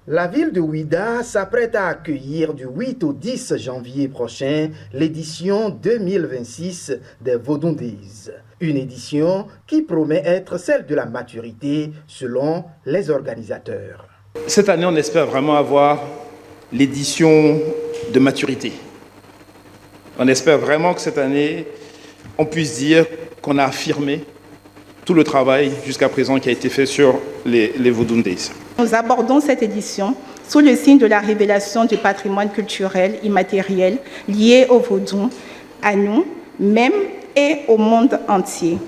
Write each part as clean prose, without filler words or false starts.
La ville de Ouidah s'apprête à accueillir du 8 au 10 janvier prochain l'édition 2026 des Vodun Days. Une édition qui promet être celle de la maturité selon les organisateurs. Cette année, on espère vraiment avoir l'édition de maturité. On espère vraiment que cette année, on puisse dire qu'on a affirmé tout le travail jusqu'à présent qui a été fait sur les Vodun Days. Nous abordons cette édition sous le signe de la révélation du patrimoine culturel immatériel lié au Vodun, à nous mêmes et au monde entier.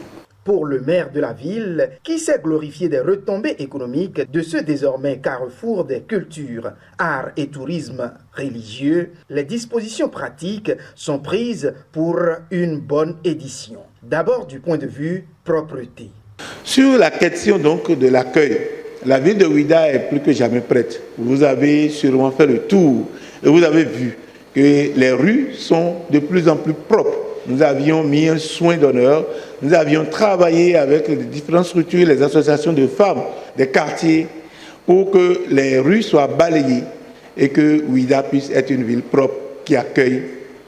Pour le maire de la ville, qui s'est glorifié des retombées économiques de ce désormais carrefour des cultures, arts et tourisme religieux, les dispositions pratiques sont prises pour une bonne édition. D'abord du point de vue propreté. Sur la question donc de l'accueil, la ville de Ouidah est plus que jamais prête. Vous avez sûrement fait le tour et vous avez vu que les rues sont de plus en plus propres. Nous avions mis un soin d'honneur, nous avions travaillé avec les différentes structures, les associations de femmes des quartiers pour que les rues soient balayées et que Ouidah puisse être une ville propre qui accueille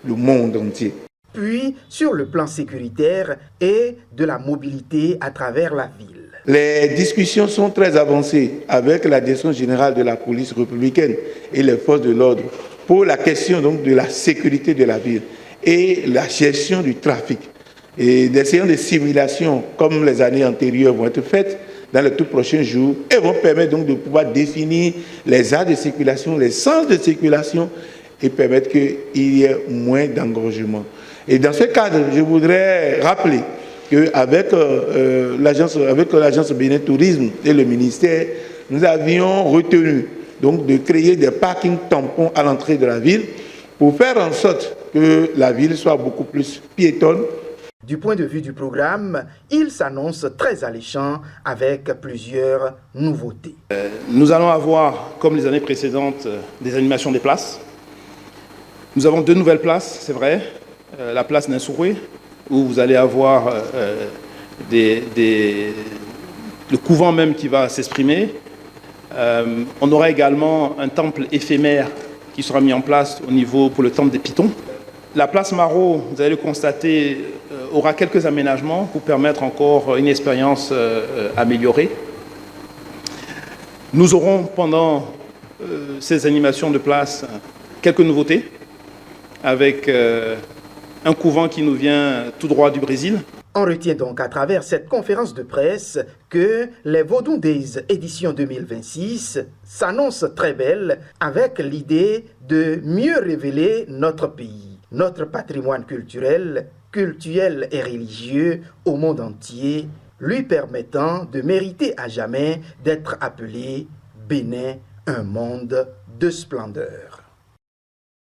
le monde entier. Puis sur le plan sécuritaire et de la mobilité à travers la ville. Les discussions sont très avancées avec la direction générale de la police républicaine et les forces de l'ordre pour la question donc de la sécurité de la ville et la gestion du trafic. Et des séances de simulation comme les années antérieures vont être faites dans les tout prochains jours et vont permettre donc de pouvoir définir les aires de circulation, les sens de circulation et permettre qu'il y ait moins d'engorgement. Et dans ce cadre, je voudrais rappeler qu'avec l'agence Bénin Tourisme et le ministère, nous avions retenu donc de créer des parkings tampons à l'entrée de la ville pour faire en sorte que la ville soit beaucoup plus piétonne. Du point de vue du programme, il s'annonce très alléchant avec plusieurs nouveautés. Nous allons avoir, comme les années précédentes, des animations des places. Nous avons 2 nouvelles places, c'est vrai. La place Ninsouroué, où vous allez avoir le couvent même qui va s'exprimer. On aura également un temple éphémère qui sera mis en place au niveau pour le temple des Pitons. La place Marot, vous allez le constater, aura quelques aménagements pour permettre encore une expérience améliorée. Nous aurons pendant ces animations de place quelques nouveautés avec un couvent qui nous vient tout droit du Brésil. On retient donc à travers cette conférence de presse que les Vodun Days édition 2026 s'annoncent très belles avec l'idée de mieux révéler notre pays, notre patrimoine culturel et religieux au monde entier, lui permettant de mériter à jamais d'être appelé Bénin, un monde de splendeur.